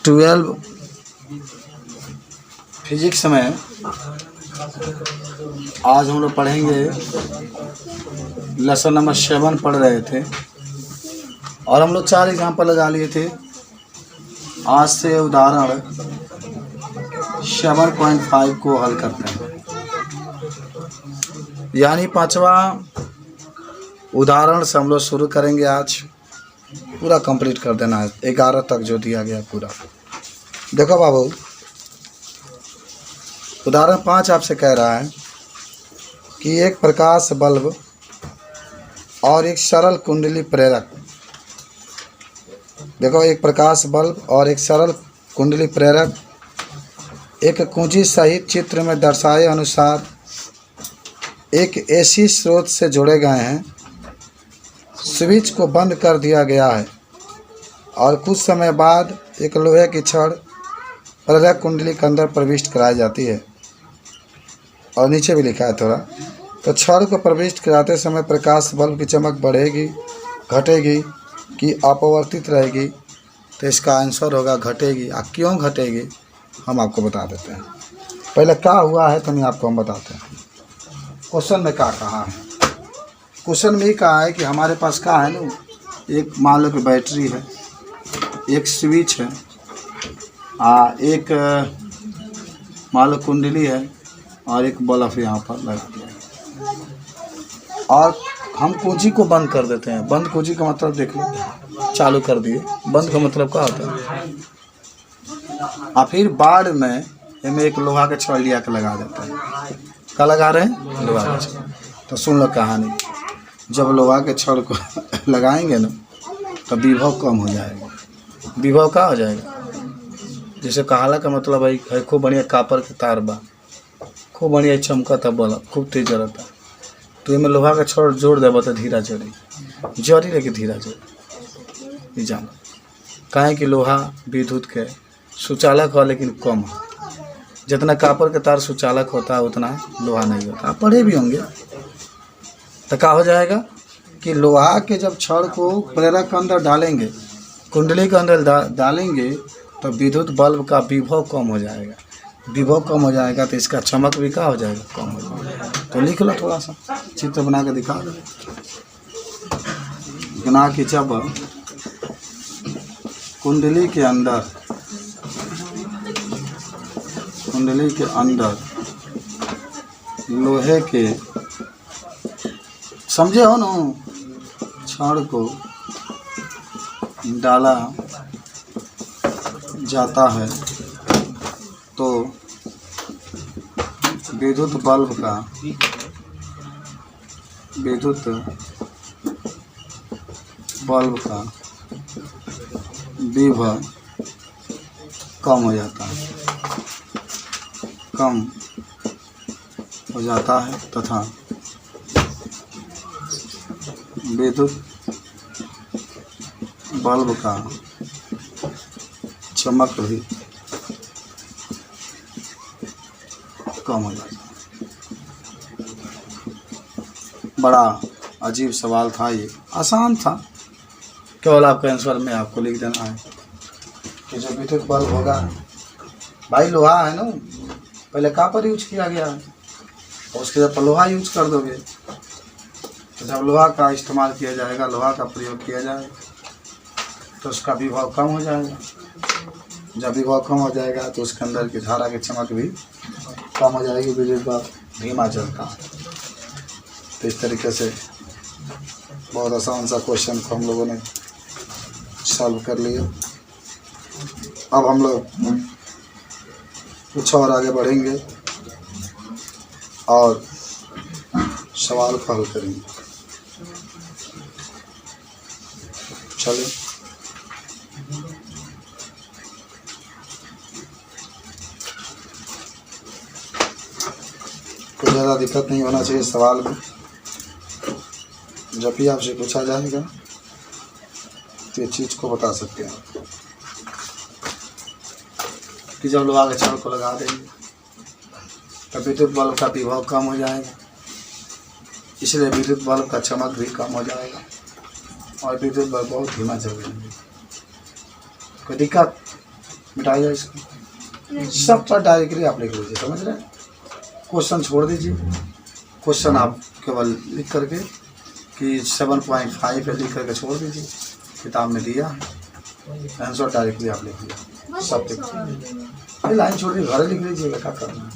12 physics में आज हम लोग पढ़ेंगे लेसन नंबर 7 पढ़ रहे थे और हम लोग 4 एग्जाम्पल लगा लिए थे। आज से उदाहरण 7.5 को हल करते हैं, यानी 5वां उदाहरण से हम लोग शुरू करेंगे। आज पूरा कंप्लीट कर देना है 11 तक जो दिया गया पूरा। देखो बाबू, उदाहरण 5 आपसे कह रहा है कि एक प्रकाश बल्ब और एक सरल कुंडली प्रेरक। देखो, एक प्रकाश बल्ब और एक सरल कुंडली प्रेरक एक कुंजी सहित चित्र में दर्शाए अनुसार एक एसी स्रोत से जोड़े गए हैं। स्विच को बंद कर दिया गया है और कुछ समय बाद एक लोहे की छड़ प्रेरक कुंडली के अंदर प्रविष्ट कराई जाती है। और नीचे भी लिखा है थोड़ा, तो छड़ को प्रविष्ट कराते समय प्रकाश बल्ब की चमक बढ़ेगी, घटेगी कि अपवर्तित रहेगी। तो इसका आंसर होगा घटेगी। क्यों घटेगी हम आपको बता देते हैं। पहले क्या हुआ है तो नहीं आपको हम बताते हैं। क्वेश्चन में क्या कहा है? क्वेश्चन में ही कहा है कि हमारे पास क्या है ना, एक मान लो कि बैटरी है, एक स्विच है, एक मान लो कुंडली है और एक बल्ब यहाँ पर लगा दिया है और हम कुंजी को बंद कर देते हैं। बंद कुंजी का मतलब देख लो, चालू कर दिए। बंद का मतलब क्या होता है? और फिर बाद में हमें एक लोहा का छड़ लिया के लगा देते हैं। क्या लगा रहे हैं? लोहा का छड़। तो सुन लो कहानी। जब लोहा के छड़ को लगाएंगे ना तो विभव कम हो जाएगा। विभव क्या हो जाएगा? जैसे कहाला का मतलब भाई है खूब बढ़िया कापर के तार बा, खूब बढ़िया चमका था बल्ब, खूब तेज जलता। तो इनमें लोहा का छड़ जोड़ देबा तो धीरा जड़ी लेकिन धीरा जड़ी। ये जानो काहे कि लोहा विद्युत के सुचालक हो लेकिन कम है। जितना कापर के तार सुचालक होता है उतना लोहा नहीं होता। आप पढ़े भी होंगे। तो क्या हो जाएगा कि लोहा के जब छड़ को प्रेरक के अंदर डालेंगे, कुंडली के अंदर डालेंगे तो विद्युत बल्ब का विभव कम हो जाएगा। विभव कम हो जाएगा तो इसका चमक भी क्या हो जाएगा? कम हो जाएगा। तो लिख लो, थोड़ा सा चित्र बना के दिखा दो। बना कि जब कुंडली के अंदर लोहे के, समझे हो ना, छड़ को डाला जाता है तो विद्युत बल्ब का विभव कम हो जाता है तथा विद्युत बल्ब का चमक भी कम हो जाता है। बड़ा अजीब सवाल था ये, आसान था। केवल आपका आंसर में आपको लिख देना है कि जो विद्युत बल्ब होगा, भाई लोहा है ना, पहले कॉपर यूज किया गया है और उसके जब लोहा यूज कर दोगे तो जब लोहा का इस्तेमाल किया जाएगा, लोहा का प्रयोग किया जाएगा तो उसका विभव कम हो जाएगा। जब विभव कम हो जाएगा तो उसके अंदर की धारा की चमक भी कम हो जाएगी, विद्युत बल्ब धीमा चलता है। तो इस तरीके से बहुत आसान सा क्वेश्चन को हम लोगों ने सॉल्व कर लिया। अब हम लोग कुछ और आगे बढ़ेंगे और सवाल को हल करेंगे। चलिए, कोई ज़्यादा दिक्कत नहीं होना चाहिए सवाल में। जब भी आपसे पूछा जाएगा तो ये चीज़ को बता सकते हैं कि जब लोहा के छड़ को लगा देंगे तो विद्युत बल्ब का विभव कम हो जाएगा, इसलिए विद्युत बल्ब का चमक भी कम हो जाएगा और विद्युत बल्ब बहुत धीमा चलेंगे। कोई दिक्कत? मिटाइए इसको, सब पर डायरेक्टली आप लिख लीजिए, समझ रहे हैं। क्वेश्चन छोड़ दीजिए, क्वेश्चन आप केवल लिख करके कि 7.5 है लिख करके छोड़ दीजिए, किताब में दिया आंसर डायरेक्टली आप लिख लीजिए, सब लिख लाइन छोड़ दी, घर लिख लीजिएगा, क्या करना है।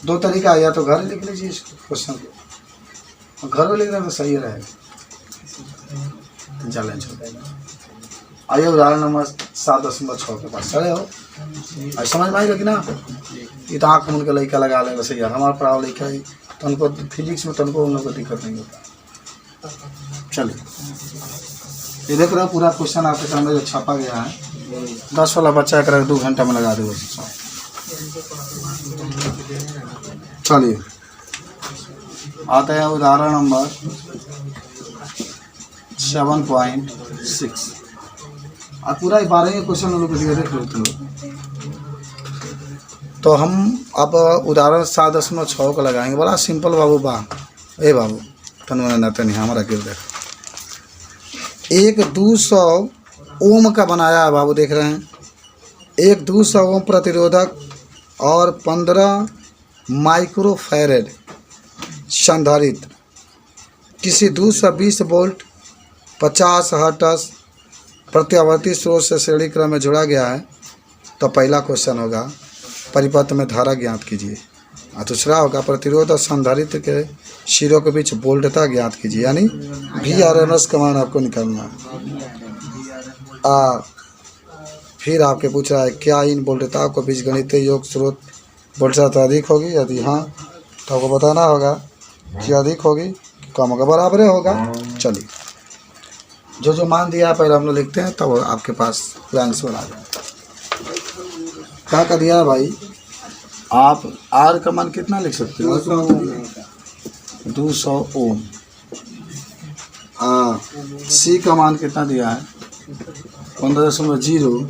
दो तरीका है, या तो घर लिख लीजिए इस क्वेश्चन को, घर में लिखना तो सही रहेगा। लाइन छोड़ आइए उदाहरण नंबर 7.6 के पास खड़े हो, समझ में आएगा कि ना। ये तो आँख मुन के लड़का लगा लेगा सही है, हमारा पढ़ाओ लिखा है तो उनको फिजिक्स में तो उनको उन लोग को दिक्कत नहीं होता। चलिए ये देख रहे हो पूरा क्वेश्चन आपके सामने जो छापा गया है, 10 वाला बच्चा कर 2 घंटा में लगा देगा। चलिए आता है उदाहरण नंबर 7.6 और पूरा 12 क्वेश्चन लोग देख लो तुम। तो हम अब उदाहरण 7.6 को लगाएंगे। बड़ा सिंपल बाबू बा ए बाबू तनवा नहीं हमारा गिर देख। एक 200 ओम का बनाया है बाबू, देख रहे हैं। एक 200 ओम प्रतिरोधक और 15 माइक्रोफैरेड संधारित्र किसी 220 वोल्ट 50 हर्ट्ज प्रत्यावर्ती स्रोत से श्रेणी क्रम में जोड़ा गया है। तो पहला क्वेश्चन होगा परिपथ में धारा ज्ञात कीजिए, और दूसरा होगा प्रतिरोध और संधारित्र के सिरों के बीच वोल्टता ज्ञात कीजिए, यानी VRMS का मान आपको निकालना है। फिर आपके पूछ रहा है क्या इन वोल्टताओं को बीच गणितीय योग स्रोत वोल्टता अधिक होगी, यदि हाँ तो आपको बताना होगा कि अधिक होगी कि कम होगा, बराबर होगा। चलिए जो जो मान दिया पहले हम लोग लिखते हैं, तब आपके पास पूरा आंसर आ जाए। क्या कर दिया भाई, आप R का मान कितना लिख सकते हो? 200 ओम। C का मान कितना दिया है? 15.0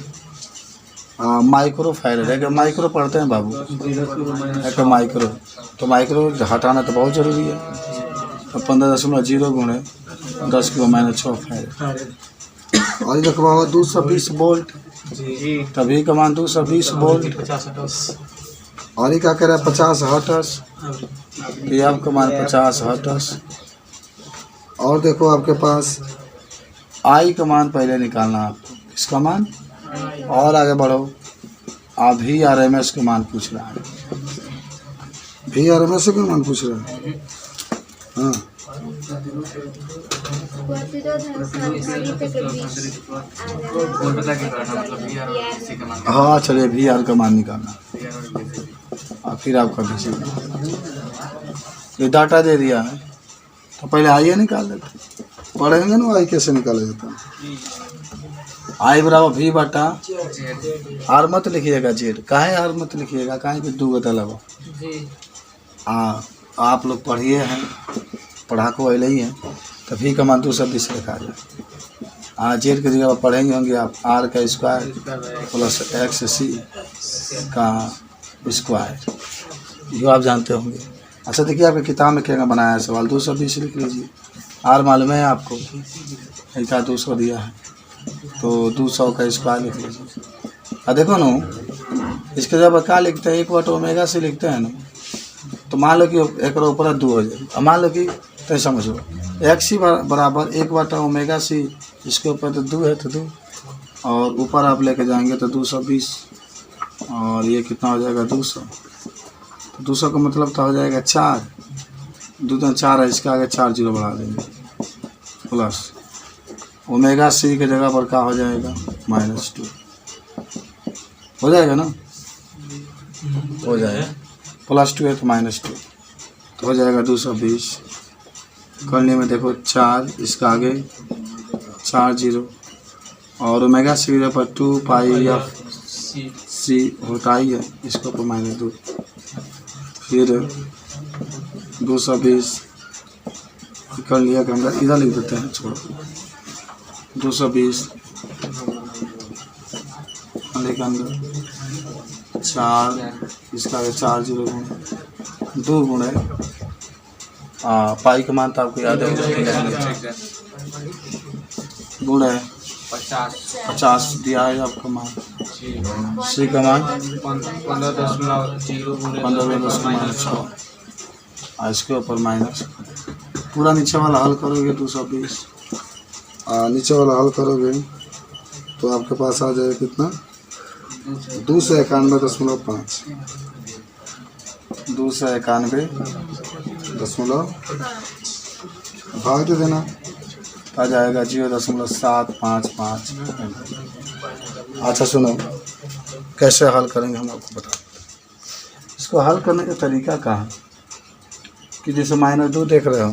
माइक्रोफैरेड। है माइक्रो पढ़ते हैं बाबू, है माइक्रो, तो माइक्रो हटाना तो बहुत ज़रूरी है। तो 15.0 गुणे 10 की -6 फैरेड। और ये देखो 220 वोल्ट, तभी का मान 220 वोल्ट। और ये क्या कह रहा है 50 हर्ट्ज, ये आपका मान 50 हर्ट्ज। और देखो आपके पास I का मान पहले निकालना आपको, इसका मान। और आगे बढ़ो, आप VRMS का मान पूछ रहा है। VRMS का मान पूछ रहा है, हाँ। हाँ चलिए VR का मान निकालना, और फिर आपका VC ये डाटा दे दिया है, तो पहले I निकाल देते, पढ़ेंगे ना I कैसे निकाला जाता है। I बराबर V बटा R मत लिखिएगा Z, काहे R मत लिखिएगा, काहे कि 2 गता लगा। आप लोग पढ़िए हैं, पढ़ाको अल ही है, तो V का मान 220 लिखा जाए। Z की जगह पढ़ेंगे होंगे आप R का स्क्वायर प्लस XC का स्क्वायर, ये आप जानते होंगे। अच्छा देखिए आपकी किताब में क्या बनाया है सवाल, 220 लिख लीजिए। R मालूम है आपको, इनका 200 दिया है, तो 200 का स्क्वायर लिख लीजिए। देखो ना इसके जब क्या लिखते हैं 1/ω लिखते हैं ना, तो मान लो कि एक ऊपर 2 हो जाए। अब मान लो कि तो समझो XC बराबर 1/ω, इसके ऊपर तो 2 है तो 2, और ऊपर आप लेके जाएंगे तो 220, और ये कितना हो जाएगा 200। तो 200 का मतलब तो हो जाएगा 4, 2 4 है, इसके आगे 4 जीरो बढ़ा देंगे, प्लस ω/C के जगह पर क्या हो जाएगा -2 हो जाएगा ना, हो जाएगा +2 है तो -2, तो हो जाएगा 220। करने में देखो 4, इसका आगे 4 जीरो, और ω/C के जगह पर 2πf/c होता ही है, इसको पर -2, फिर 220 कर लिया कि हम इधर लिख देते हैं, छोड़ो 220 लिख अंदर 4, इसका आगे 4 जीरो गुणे 2 गुणे पाई का मान तो आपको याद है, गुणे 50 दिया है आपका मान। सी का मान 15.0 15.6 और इसके ऊपर माइनस। पूरा नीचे वाला हल करोगे 220 और नीचे वाला हल करोगे तो आपके पास आ जाएगा कितना 291.5 291.5 भाग दे देना आ जाएगा 0.755। अच्छा सुनो कैसे हल करेंगे हम आपको बता दें। इसको हल करने का तरीका क्या है कि जैसे -2 देख रहे हो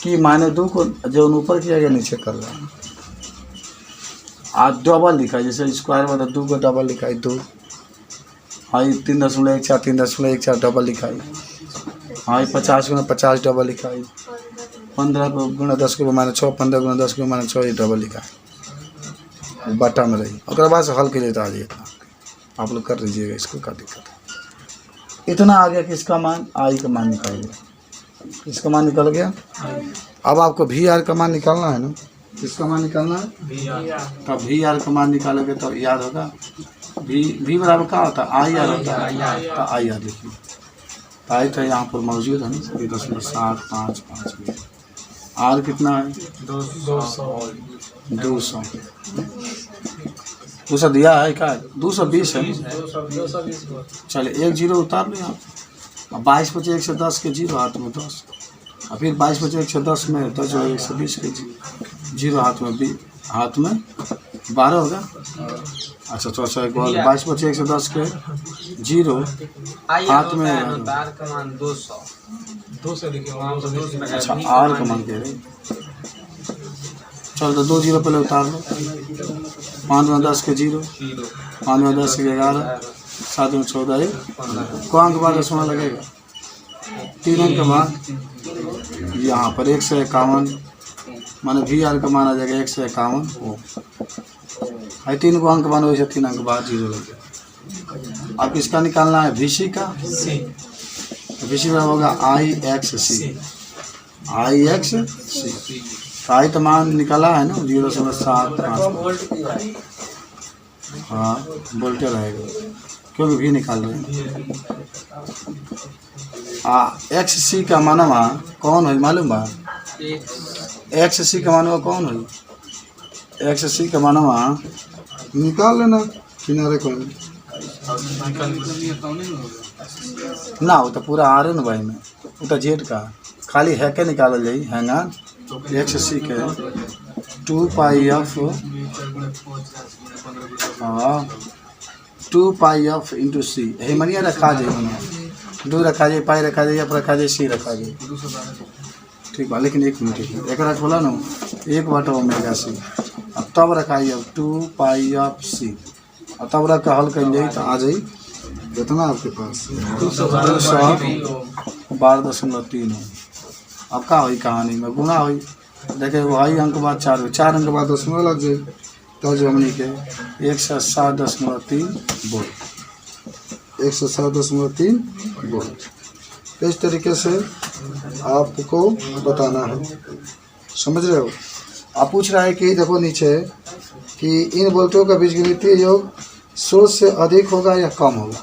कि -2 को जो ऊपर किया गया नीचे कर रहा है। आज डबल लिखा है जैसे स्क्वायर वाला 2 को डबल लिखा है 2। हाँ 3.14 3.14 डबल लिखा है। हाँ 50 गुना 50 डबल लिखा है। 15 गुना 10 के -6 15 गुना 10 के -6 ये डबल लिखा है बटा में रही। और बाद से हल के लिए आ जाइए आप लोग कर लीजिएगा इसको क्या दिक्कत है। इतना आ गया कि इसका मान आई का मान निकल गया। इसका मान निकल गया। अब आपको वी आर का मान निकालना है ना। किसका मान निकालना है तब वी आर का मान निकालोगे तो याद होगा वी बराबर क्या होता है आई आर होता है। तो आई आर लिखिए आई तो यहाँ पर मौजूद है ना 0.755। आर कितना है 200 दिया है क्या 220 है। चलिए 1 0 उतार लो यहाँ। अब 22 बचे 1 से 10 के 0 हाथ में 10 और फिर 22 बचे 1 से 10 में 10 1 से 20 के 0 हाथ में 12 होगा। अच्छा तो 22 बचे 1 से 10 के 0 हाथ में अच्छा आर का मान कह रहे। चलो तो 2 0 पहले उतार लो। 5 में 10 के 0 5 में 10 के 11 7 में 14 को अंक बाद दसवां लगेगा 3 अंक के बाद यहाँ पर 151 माने वी आर का मान आ जाएगा 151 ओ 3 को अंक मान वैसे 3 अंक बाद 0 लगेगा। अब इसका निकालना है VC का VC का होगा IXC आई तो मान निकाला है ना 0.755। हाँ बोलते रहेगा क्योंकि भी निकाल रहे हैं। XC का मानवा कौन है मालूम बा। XC का मानवा कौन है XC का मानवा निकाल लेना किनारे कौन ना हो तो पूरा आ रहे ना भाई में वो तो जेड का खाली है के निकाल जाई हैंगा XC के 2 pi of 2 pi of into C यही मनिया रखा जाए 2 रखा जाए पाई रखा जाए या रखा जाए सी रखा जाए ठीक बा। लेकिन 1 मिनट एक बोला ना 1/ओमेगा c। अब तब रखाई अब 2 पाई ऑफ सी और तब रख हल कर जाए तो आ जाए कितना आपके पास 212.3। अब का हुई कहानी में गुना हुई देखे वही अंक बाद 4 अंक बाद 10 लग जाए तो जो हमने के 107.3 वोल्ट 107.3 वोल्ट इस तरीके से आपको बताना है। समझ रहे हो। आप पूछ रहा है कि देखो नीचे कि इन वोल्टों का बीजगणितीय योग स्रोत से अधिक होगा या कम होगा।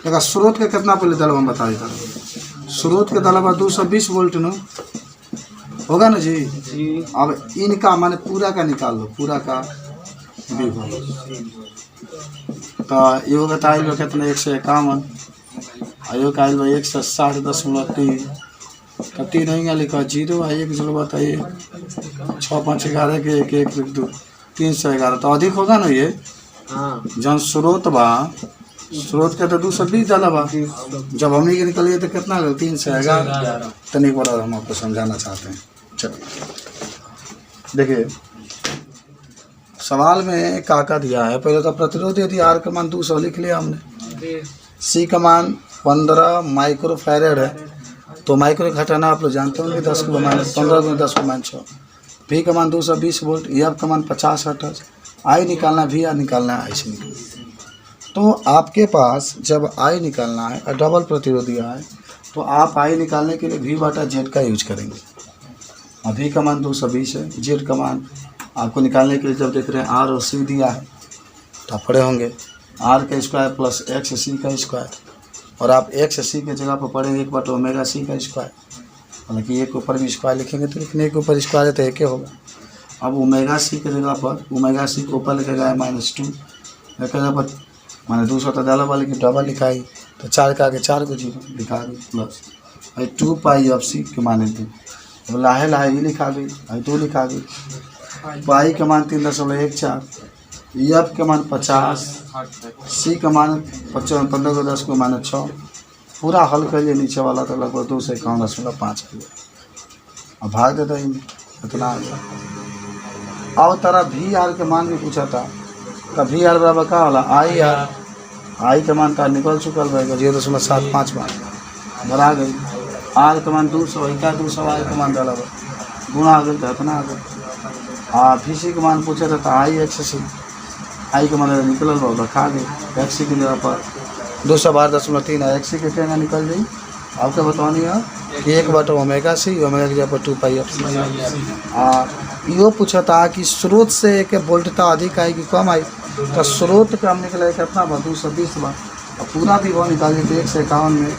देखा स्रोत का कितना पहले दलब हम बता देता हूँ। स्रोत का दलब 220 वोल्ट न होगा ना जी। अब इनका माने पूरा का निकाल लो पूरा का विभव तो ये बताइए लो कितना 151 आयो का 160.3 तो 3 होंगे लिखा 0 है 1 0 बताइए 6 5 11 के 1 1 2 311 तो अधिक होगा ना ये। जन स्रोत बा स्रोत के तो 220 डाला बा जब हम ही निकलिए तो कितना 311 तनिक बार हम आपको समझाना चाहते हैं। चलिए देखिए सवाल में का दिया है। पहले तो प्रतिरोध यदि आर का मान 200 लिख लिया हमने। सी का मान 15 माइक्रोफैरेड है तो माइक्रो घटाना आप लोग जानते होंगे 10 को माइनस 15 में 10 को माइनस 6। भी का मान 220 वोल्ट एफ का मान 50 हर्ट्ज। आई निकालना वी आर निकालना है ऐसे निकालना। तो आपके पास जब आई निकालना है और डबल प्रतिरोध दिया है तो आप आई निकालने के लिए वी बटा जेड का यूज करेंगे। अभी का मान 220 है जेड का मान आपको निकालने के लिए जब देख रहे हैं आर और सी दिया है तो आप पढ़े होंगे आर का स्क्वायर प्लस एक्स सी का स्क्वायर, और आप एक्स सी के जगह पर पढ़ेंगे 1/ओमेगा c का स्क्वायर। हालांकि एक ऊपर भी स्क्वायर लिखेंगे तो लिखने के ऊपर स्क्वायर है तो एक ही होगा। अब ओमेगा सी के जगह पर ओमेगा सी को ऊपर लिखा गया -2 के जगह पर माने 200 तो डाला वाले की डबल लिखाई, तो 4 के आगे 4 को 0 लिखा गई प्लस 2 पाई ऑफ सी के माने 2। अब लाहे लाहे ये लिखा गई 2 लिखा गई, पाई के मान 3.14, एफ के मान 50, सी का मान 15 को 10 को मान 6। पूरा हल कर लिए नीचे वाला तो लगभग 251.5 किलो। अब भाग देता ही इतना आ गया। अब तारा वी आर के मान भी पूछा था, तो वी आर बराबर का वाला आई आर, आई के मान का निकल चुकल रहेगा 0.75 मान बढ़ा गई। आर के मान 200 का 200 आर के मान डाला गुणा आ गई तो इतना आ गया। वी सी के मान पूछा था आई एक्स सी, आई के मान निकल रखा गई एक्स सी की जगह पर 212.3 है, एक्स सी के कहना निकल गई। आपको बतानी है कि 1/ओमेगा सी, ओमेगा की जगह पर 2 पाई एफ सी। यो पूछा था कि स्रोत से एक वोल्टता अधिक आई कि कम आई, तो स्रोत का हम निकला कितना बार 220 बार, और पूरा भी वो निकालिए तो 151 में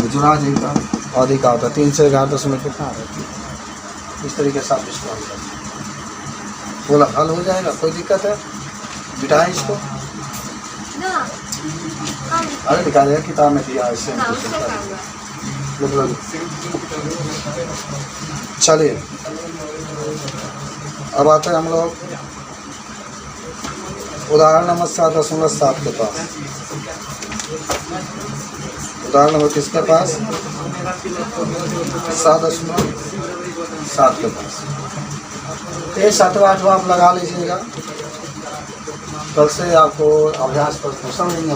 जुड़ा जाएगा अधिक आता 3 से 11 में कितना आता है। इस तरीके से आप इसको हल करें, बोला हल हो जाएगा। कोई दिक्कत है बिठाएं इसको, अरे दिखा देगा किताब में दिया है इससे। चलिए अब आते हैं हम लोग उदाहरण नंबर 7.7 के पास। उदाहरण नंबर किसके पास 7.7 के पास। ये 7वां 8वां आप लगा लीजिएगा, कल से आपको अभ्यास पर समझेंगे।